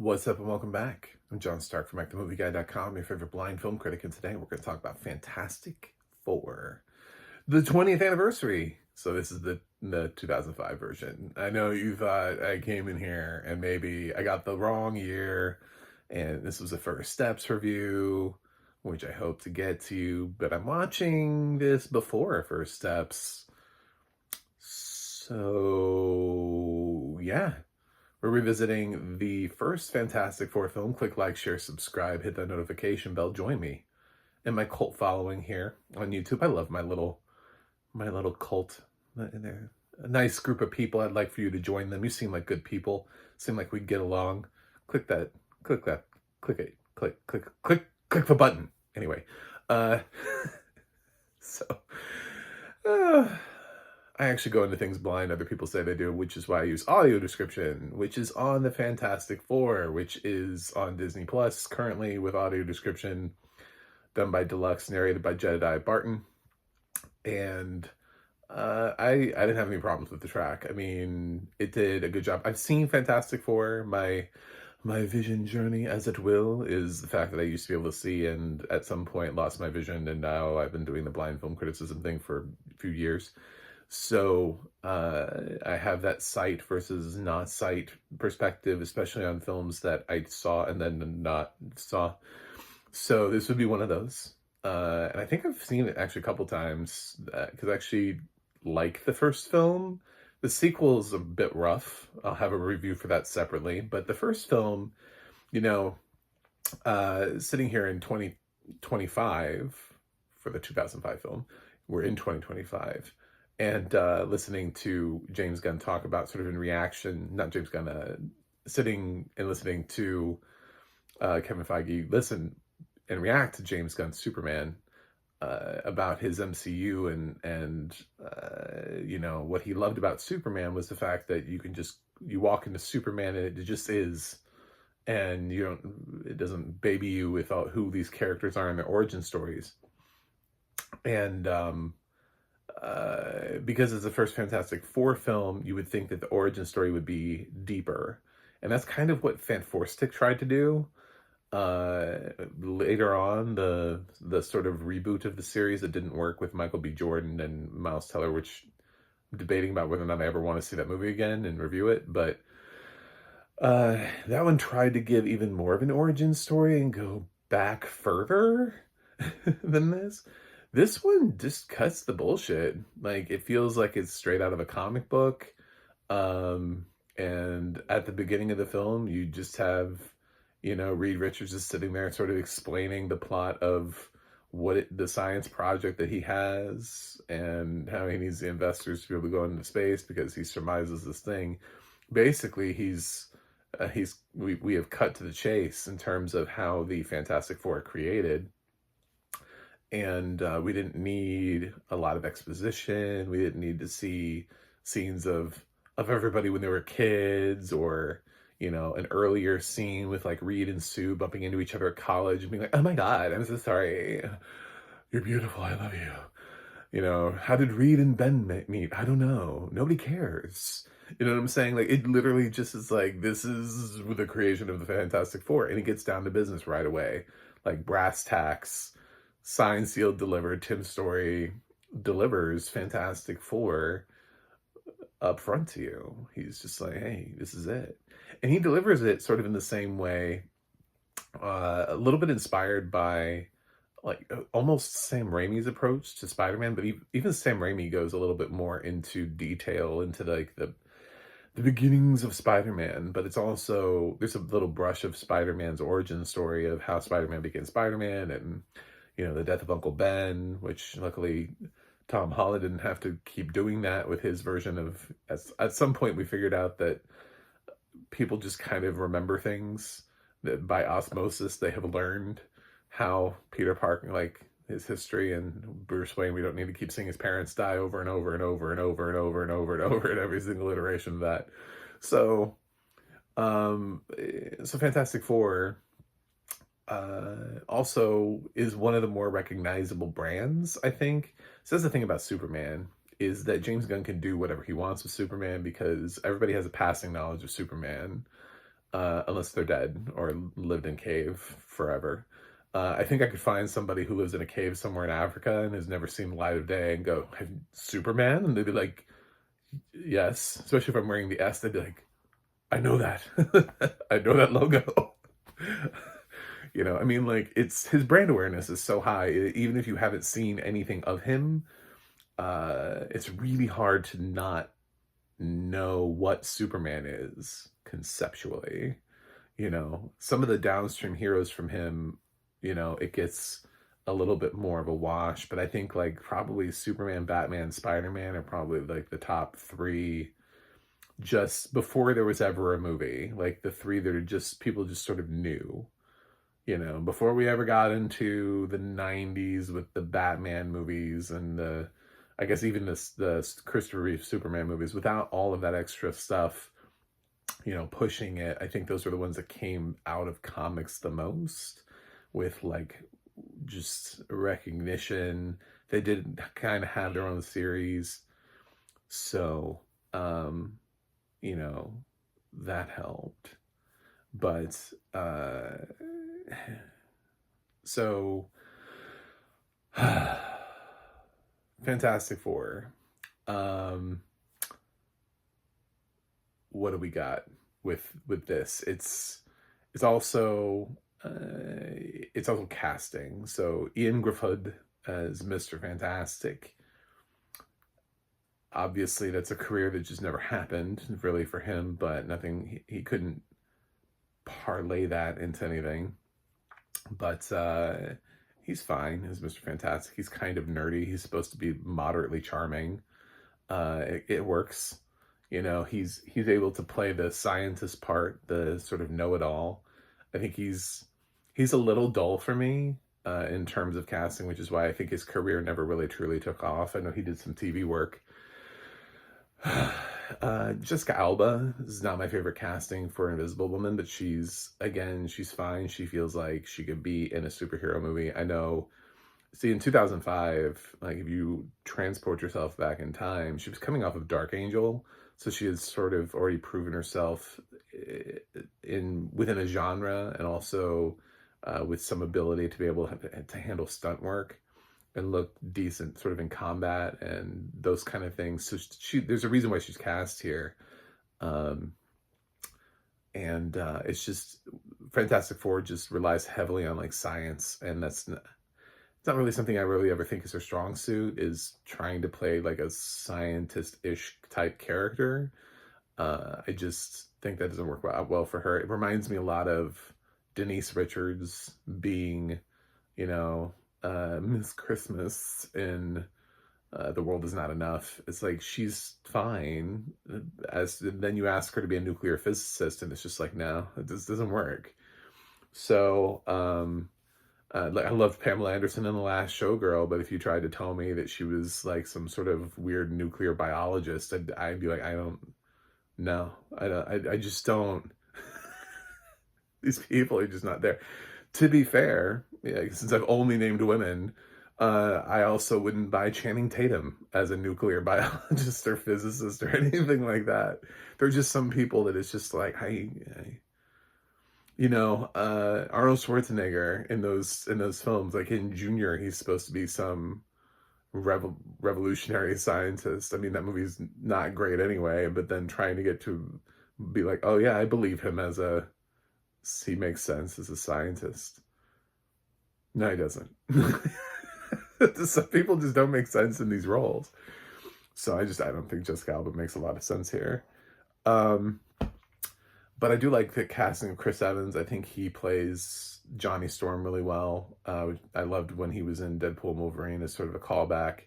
What's up and welcome back. I'm John Stark from MacTheMovieGuy.com, your favorite blind film critic, and today we're going to talk about Fantastic Four, the 20th anniversary. So this is the 2005 version. I know you thought I came in here and maybe I got the wrong year, and this was a First Steps review, which I hope to get to, but I'm watching this before First Steps. So, yeah. We're revisiting the first Fantastic Four film. Click like, share, subscribe, hit that notification bell. Join me and my cult following here on YouTube. I love my little cult. They're a nice group of people. I'd like for you to join them. You seem like good people. Seem like we'd get along. Click it, click the button. Anyway, so. I actually go into things blind. Other people say they do, which is why I use audio description, which is on the Fantastic Four, which is on Disney Plus currently with audio description done by Deluxe, narrated by Jedediah Barton. And I didn't have any problems with the track. I mean, it did a good job. I've seen Fantastic Four. My vision journey, as it will, is the fact that I used to be able to see and at some point lost my vision, and now I've been doing the blind film criticism thing for a few years. So I have that sight versus not sight perspective, especially on films that I saw and then not saw. So this would be one of those. And I think I've seen it actually a couple times because I actually like the first film. The sequel is a bit rough. I'll have a review for that separately. But the first film, sitting here in 2025 for the 2005 film, we're in 2025. And listening to James Gunn talk about sort of in reaction, not James Gunn, sitting and listening to Kevin Feige listen and react to James Gunn's Superman about his MCU and what he loved about Superman was the fact that you walk into Superman and it just is, and it doesn't baby you with who these characters are and their origin stories. And because it's the first Fantastic Four film, you would think that the origin story would be deeper. And that's kind of what Fanforstic tried to do. Later on, the sort of reboot of the series that didn't work with Michael B. Jordan and Miles Teller, which I'm debating about whether or not I ever want to see that movie again and review it. But that one tried to give even more of an origin story and go back further than this. This one just cuts the bullshit. Like, it feels like it's straight out of a comic book. And at the beginning of the film, you just have, Reed Richards just sitting there sort of explaining the plot of the science project that he has and how he needs the investors to be able to go into space because he surmises this thing. Basically, we have cut to the chase in terms of how the Fantastic Four are created. And we didn't need a lot of exposition. We didn't need to see scenes of everybody when they were kids, or an earlier scene with like Reed and Sue bumping into each other at college and being like, "Oh my God, I'm so sorry. You're beautiful. I love you." How did Reed and Ben meet? I don't know. Nobody cares. You know what I'm saying? Like, it literally just is like, this is the creation of the Fantastic Four, and it gets down to business right away, like brass tacks. Signed, sealed, delivered. Tim Story delivers Fantastic Four up front to you. He's just like, hey, this is it. And he delivers it sort of in the same way, a little bit inspired by like almost Sam Raimi's approach to Spider-Man, but even Sam Raimi goes a little bit more into detail, into like the beginnings of Spider-Man, but it's also, there's a little brush of Spider-Man's origin story of how Spider-Man became Spider-Man, and the death of Uncle Ben, which luckily Tom Holland didn't have to keep doing that with his version of, at some point we figured out that people just kind of remember things, that by osmosis they have learned how Peter Parker, like his history, and Bruce Wayne, we don't need to keep seeing his parents die over and over and over and over and over and over and over in every single iteration of that. So Fantastic Four also is one of the more recognizable brands, I think. So that's the thing about Superman, is that James Gunn can do whatever he wants with Superman because everybody has a passing knowledge of Superman. unless they're dead or lived in cave forever. I think I could find somebody who lives in a cave somewhere in Africa and has never seen the light of day and go, Superman? And they'd be like, yes. Especially if I'm wearing the S, they'd be like, I know that. I know that logo. You know, I mean, like, it's his brand awareness is so high. Even if you haven't seen anything of him, it's really hard to not know what Superman is conceptually. You know, some of the downstream heroes from him, you know, it gets a little bit more of a wash, but I think like probably Superman, Batman, Spider-Man are probably like the top three just before there was ever a movie. Like the three that are just people just sort of knew, you know, before we ever got into the 90s with the Batman movies and the, I guess even the Christopher Reeve Superman movies, without all of that extra stuff, you know, pushing it. I think those are the ones that came out of comics the most with like just recognition. They did kind of have their own series. So, you know, that helped. But, so, Fantastic Four. What do we got with this? It's also casting. So Ioan Gruffud as Mr. Fantastic. Obviously, that's a career that just never happened, really, for him. But nothing. He couldn't parlay that into anything. But he's fine as Mr. Fantastic. He's kind of nerdy. He's supposed to be moderately charming. It works. You know, he's able to play the scientist part, the sort of know-it-all. I think he's a little dull for me in terms of casting, which is why I think his career never really truly took off. I know he did some TV work. Jessica Alba is not my favorite casting for Invisible Woman, but she's fine. She feels like she could be in a superhero movie. I know. See, in 2005, like if you transport yourself back in time, she was coming off of Dark Angel, so she had sort of already proven herself within a genre, and also with some ability to be able to handle stunt work and look decent sort of in combat and those kind of things. So there's a reason why she's cast here. It's just Fantastic Four just relies heavily on like science, and it's not really something I really ever think is her strong suit, is trying to play like a scientist-ish type character. I just think that doesn't work well for her. It reminds me a lot of Denise Richards being, you know, Miss Christmas in The World Is Not Enough. It's like she's fine, then you ask her to be a nuclear physicist, and it's just like, no, this doesn't work. So, like I loved Pamela Anderson in The Last Showgirl, but if you tried to tell me that she was like some sort of weird nuclear biologist, I'd be like, I just don't. These people are just not there. To be fair, yeah, since I've only named women, I also wouldn't buy Channing Tatum as a nuclear biologist or physicist or anything like that. There are just some people that it's just like, you know, Arnold Schwarzenegger in those films, like in Junior, he's supposed to be some revolutionary scientist. I mean, that movie's not great anyway, but then trying to get to be like, oh yeah, I believe him he makes sense as a scientist. No, he doesn't. Some people just don't make sense in these roles. So I don't think Jessica Alba makes a lot of sense here. But I do like the casting of Chris Evans. I think he plays Johnny Storm really well. I loved when he was in Deadpool and Wolverine as sort of a callback.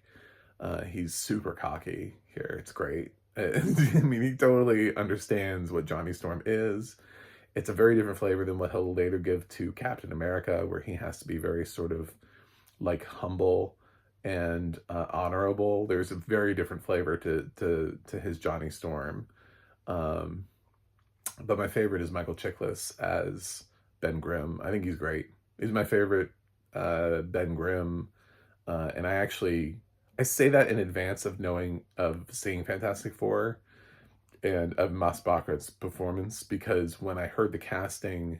He's super cocky here. It's great. I mean, he totally understands what Johnny Storm is. It's a very different flavor than what he'll later give to Captain America, where he has to be very sort of like humble and honorable. There's a very different flavor to his Johnny Storm. But my favorite is Michael Chiklis as Ben Grimm. I think he's great. He's my favorite Ben Grimm. And I say that in advance of seeing Fantastic Four. and of Mas Baccarat's performance, because when I heard the casting,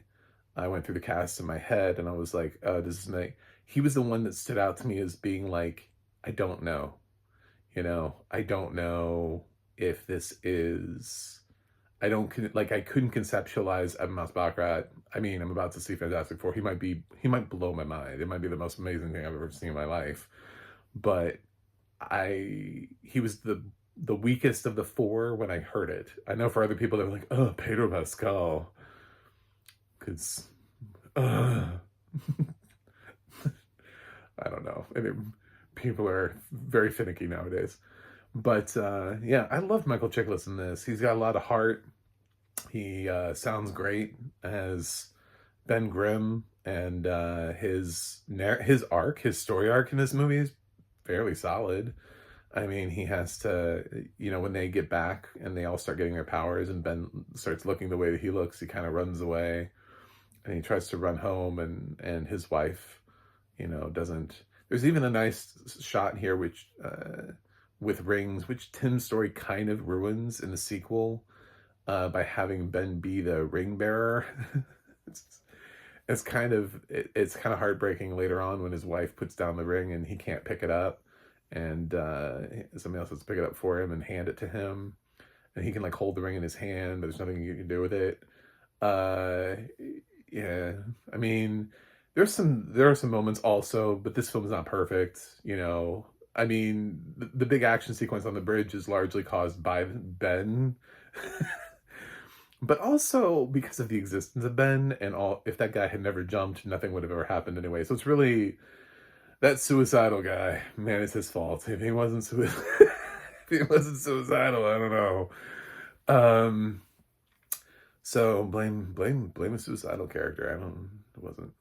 I went through the cast in my head and I was like, this is like, he was the one that stood out to me as being like, I don't know, I don't know if this is, I couldn't conceptualize a Mas Baccarat. I mean, I'm about to see Fantastic Four. He might blow my mind. It might be the most amazing thing I've ever seen in my life. But he was the weakest of the four when I heard it. I know for other people, they were like, oh, Pedro Pascal. Because, I don't know. And people are very finicky nowadays. But, yeah, I love Michael Chiklis in this. He's got a lot of heart. He sounds great as Ben Grimm, and his story arc in this movie is fairly solid. I mean, he has to, when they get back and they all start getting their powers and Ben starts looking the way that he looks, he kind of runs away and he tries to run home, and his wife, doesn't. There's even a nice shot here which with rings, which Tim's story kind of ruins in the sequel by having Ben be the ring bearer. it's kind of heartbreaking later on when his wife puts down the ring and he can't pick it up, and somebody else has to pick it up for him and hand it to him, and he can hold the ring in his hand, but there's nothing you can do with it. Yeah, I mean, there are some moments also, but this film is not perfect. I mean, the big action sequence on the bridge is largely caused by Ben. But also because of the existence of Ben, and if that guy had never jumped, nothing would have ever happened anyway. So it's really that suicidal guy. Man, it's his fault. If he wasn't suicidal, I don't know. So blame a suicidal character. It wasn't.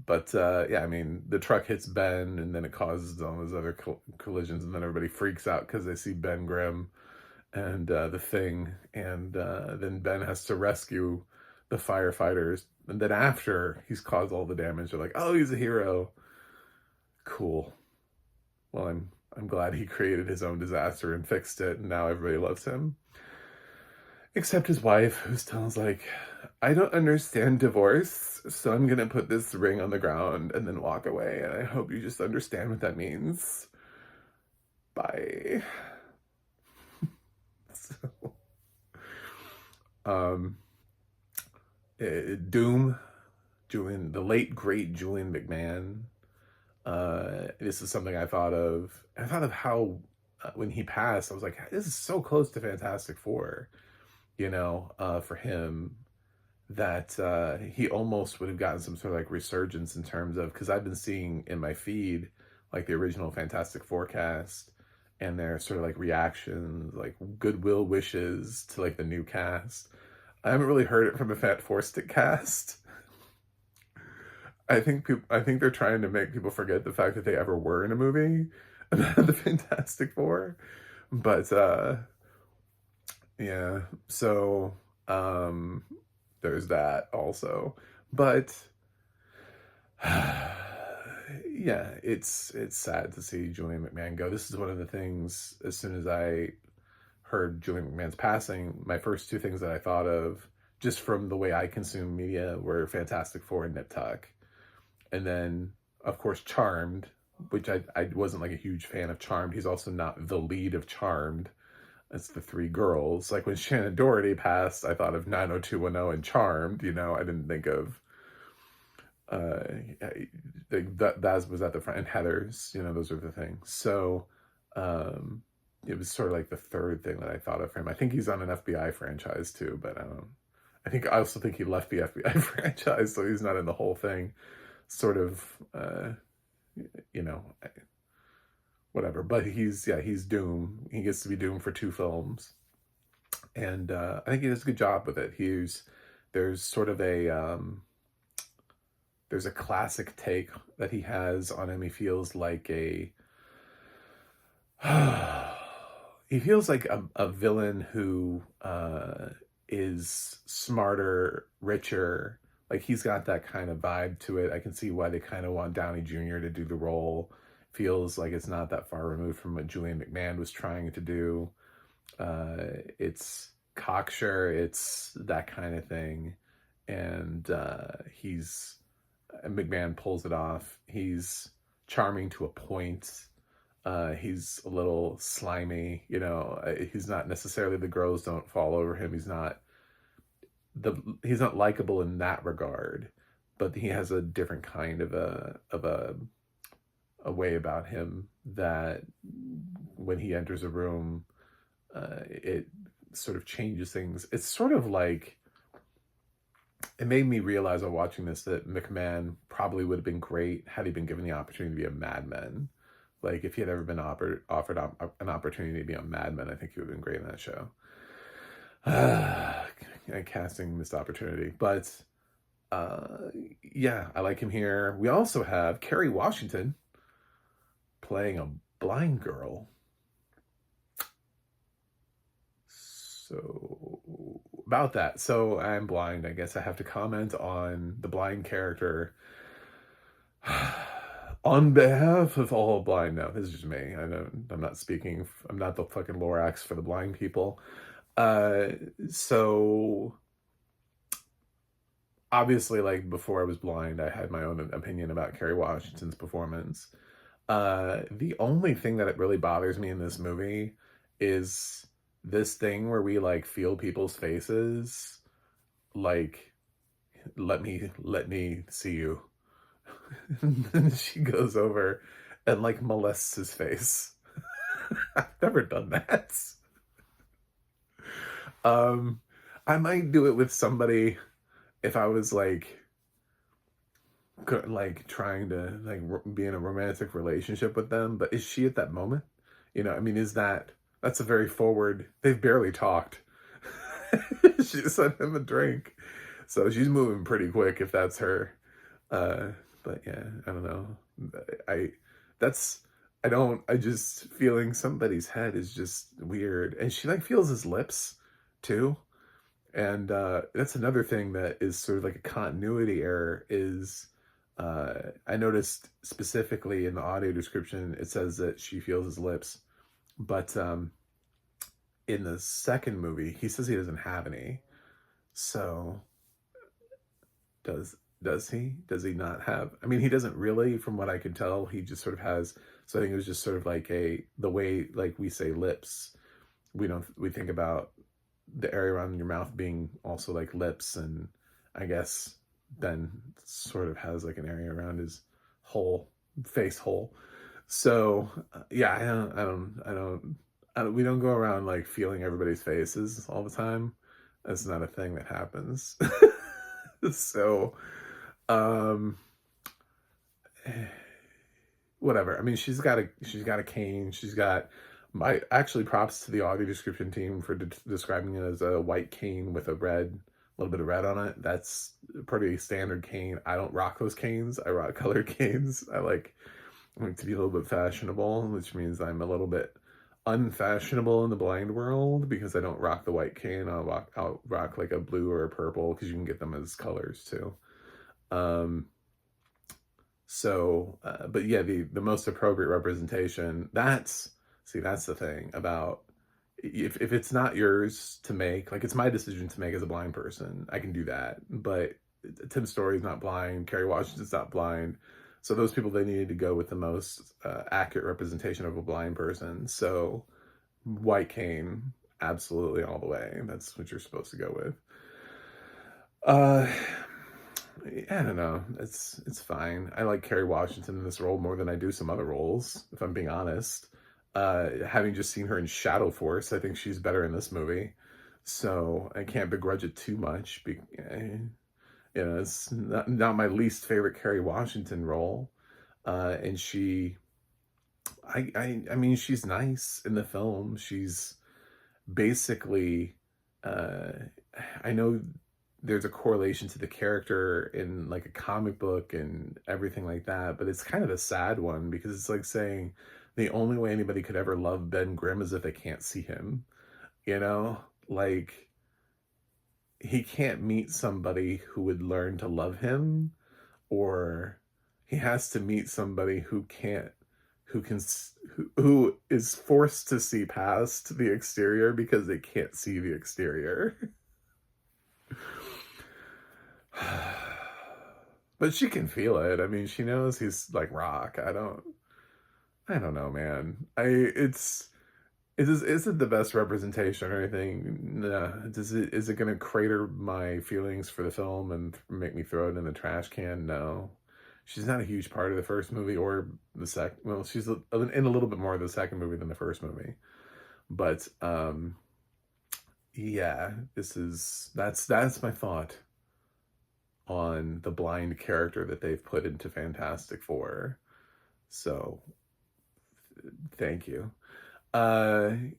But yeah, I mean, the truck hits Ben, and then it causes all those other collisions, and then everybody freaks out because they see Ben Grimm and the Thing, and then Ben has to rescue the firefighters, and then after he's caused all the damage, they're like, oh, he's a hero. Cool. Well, I'm glad he created his own disaster and fixed it, and now everybody loves him. Except his wife, who still like, I don't understand divorce, so I'm gonna put this ring on the ground and then walk away, and I hope you just understand what that means. Bye. Doom, the late great Julian McMahon. This is something I thought of. I thought of how when he passed, I was like, this is so close to Fantastic Four, for him, that he almost would have gotten some sort of resurgence in terms of, because I've been seeing in my feed the original Fantastic Four cast and their sort of reactions, goodwill wishes to the new cast. I haven't really heard it from the Fat Four Stick cast. I think they're trying to make people forget the fact that they ever were in a movie about the Fantastic Four. But yeah, so there's that also. But yeah, it's sad to see Julian McMahon go. This is one of the things, as soon as I heard Julian McMahon's passing, my first two things that I thought of, just from the way I consume media, were Fantastic Four and Nip Tuck. And then, of course, Charmed, which I wasn't a huge fan of Charmed. He's also not the lead of Charmed. It's the three girls. When Shannon Doherty passed, I thought of 90210 and Charmed. I didn't think of that was at the front, and Heathers. Those are the things. So it was sort of the third thing that I thought of for him. I think he's on an FBI franchise too, but I also think he left the FBI franchise, so he's not in the whole thing. Sort of, whatever. But he's Doom. He gets to be Doom for 2 films, and I think he does a good job with it. There's sort of there's a classic take that he has on him. He feels like he feels like a villain who is smarter, richer. He's got that kind of vibe to it. I can see why they kind of want Downey Jr. to do the role. Feels like it's not that far removed from what Julian McMahon was trying to do. It's cocksure, it's that kind of thing. And McMahon pulls it off. He's charming to a point. He's a little slimy, you know. He's not necessarily, the girls don't fall over him. He's not likable in that regard, but he has a different kind of a way about him that when he enters a room, it sort of changes things. It's sort of like, it made me realize while watching this that McMahon probably would have been great had he been given the opportunity to be a Mad Men. Like, if he had ever been offered an opportunity to be on Mad Men, I think he would have been great in that show. Casting missed opportunity. But, yeah, I like him here. We also have Kerry Washington playing a blind girl. So, about that. So, I'm blind. I guess I have to comment on the blind character. On behalf of all blind, no, this is just me. I'm not speaking. I'm not the fucking Lorax for the blind people. So obviously, like, before I was blind, I had my own opinion about Kerry Washington's performance. The only thing that it really bothers me in this movie is this thing where we, like, feel people's faces, like, let me see you. And then she goes over and, like, molests his face. I've never done that. I might do it with somebody if I was like trying to be in a romantic relationship with them. But is she at that moment? You know, I mean, that's a very forward. They've barely talked. She sent him a drink, so she's moving pretty quick if that's her. But yeah, I don't know. I just feeling somebody's head is just weird. And she, like, feels his lips too. And that's another thing that is sort of like a continuity error is I noticed specifically in the audio description, it says that she feels his lips. But in the second movie, he says he doesn't have any. So does he? Does he not have? I mean, he doesn't really, from what I can tell. He just sort of has. So I think it was just sort of like the way, like, we say lips. We think about the area around your mouth being also like lips, and I guess Ben sort of has like an area around his face hole. So yeah, we don't go around like feeling everybody's faces all the time. That's not a thing that happens. So, whatever. I mean, she's got a cane. She's got actually props to the audio description team for describing it as a white cane with a little bit of red on it. That's a pretty standard cane. I don't rock those canes. I rock colored canes. I like to be a little bit fashionable, which means I'm a little bit unfashionable in the blind world because I don't rock the white cane. I'll rock like a blue or a purple because you can get them as colors too. But yeah, the most appropriate representation, that's the thing about, if it's not yours to make, like, it's my decision to make as a blind person, I can do that. But Tim Story's not blind, Kerry Washington's not blind. So those people, they needed to go with the most accurate representation of a blind person. So white cane, absolutely all the way. That's what you're supposed to go with. I don't know. It's fine. I like Kerry Washington in this role more than I do some other roles, if I'm being honest. Having just seen her in Shadow Force, I think she's better in this movie. So I can't begrudge it too much. You know, it's not my least favorite Kerry Washington role. And I mean, she's nice in the film. She's basically, I know there's a correlation to the character in like a comic book and everything like that, but it's kind of a sad one because it's like saying the only way anybody could ever love Ben Grimm is if they can't see him, you know? Like, he can't meet somebody who would learn to love him, or he has to meet somebody who who is forced to see past the exterior because they can't see the exterior. But she can feel it. I mean, she knows he's like rock. I don't know, man. Is it the best representation or anything? Nah. Is it gonna crater my feelings for the film and make me throw it in the trash can? No. She's not a huge part of the first movie or the second. Well, she's in a little bit more of the second movie than the first movie. But yeah, that's my thought on the blind character that they've put into Fantastic Four. So thank you. I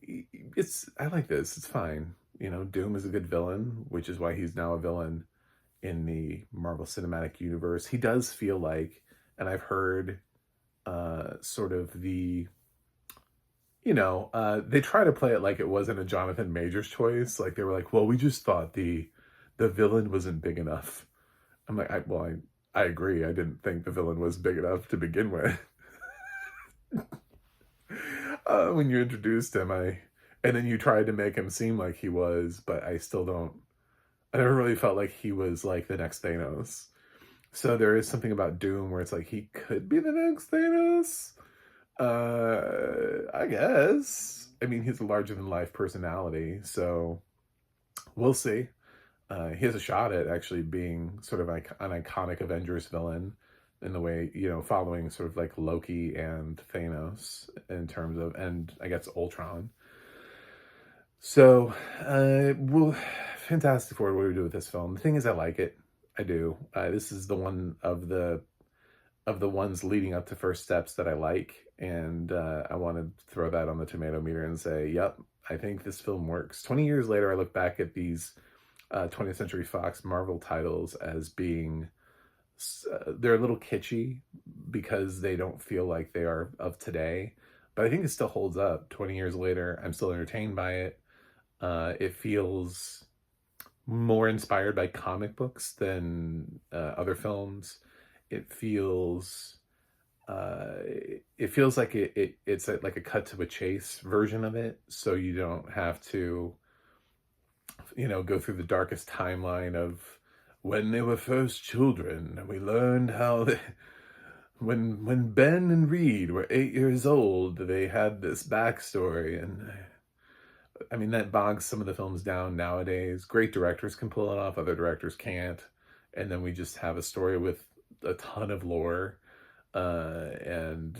like this. It's fine. You know, Doom is a good villain, which is why he's now a villain in the Marvel Cinematic Universe. He does feel like, and I've heard sort of the, they try to play it like it wasn't a Jonathan Majors choice. Like they were like, well, we just thought the villain wasn't big enough. I'm like, I agree. I didn't think the villain was big enough to begin with. When you introduced him, and then you tried to make him seem like he was, but I never really felt like he was like the next Thanos. So there is something about Doom where it's like he could be the next Thanos. I guess. I mean, he's a larger than life personality, so we'll see. He has a shot at actually being sort of like an iconic Avengers villain in the way, following sort of like Loki and Thanos in terms of, and I guess Ultron. So, well, Fantastic Four, what do we do with this film? The thing is, I like it. I do. This is the one of the ones leading up to First Steps that I like, and I want to throw that on the tomato meter and say, yep, I think this film works. 20 years later, I look back at these 20th Century Fox Marvel titles as being, they're a little kitschy because they don't feel like they are of today, but I think it still holds up. 20 years later, I'm still entertained by it. It feels more inspired by comic books than other films. It feels like it's like a cut to a chase version of it, so you don't have to go through the darkest timeline of when they were first children, and we learned how when Ben and Reed were 8 years old, they had this backstory. And I mean, that bogs some of the films down nowadays. Great directors can pull it off, other directors can't. And then we just have a story with a ton of lore. And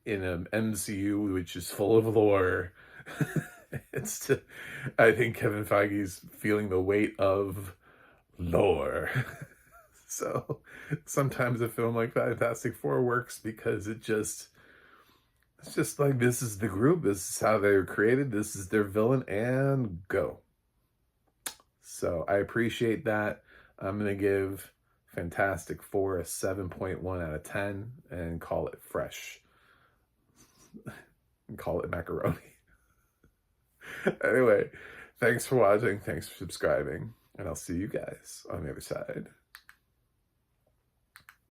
in an MCU, which is full of lore, I think Kevin Feige's feeling the weight of lore. So sometimes a film like Fantastic Four works because it's just like, this is the group, this is how they were created, this is their villain, and go. So I appreciate that. I'm gonna give Fantastic Four a 7.1 out of 10 and call it fresh. And call it macaroni. Anyway, thanks for watching, thanks for subscribing, and I'll see you guys on the other side.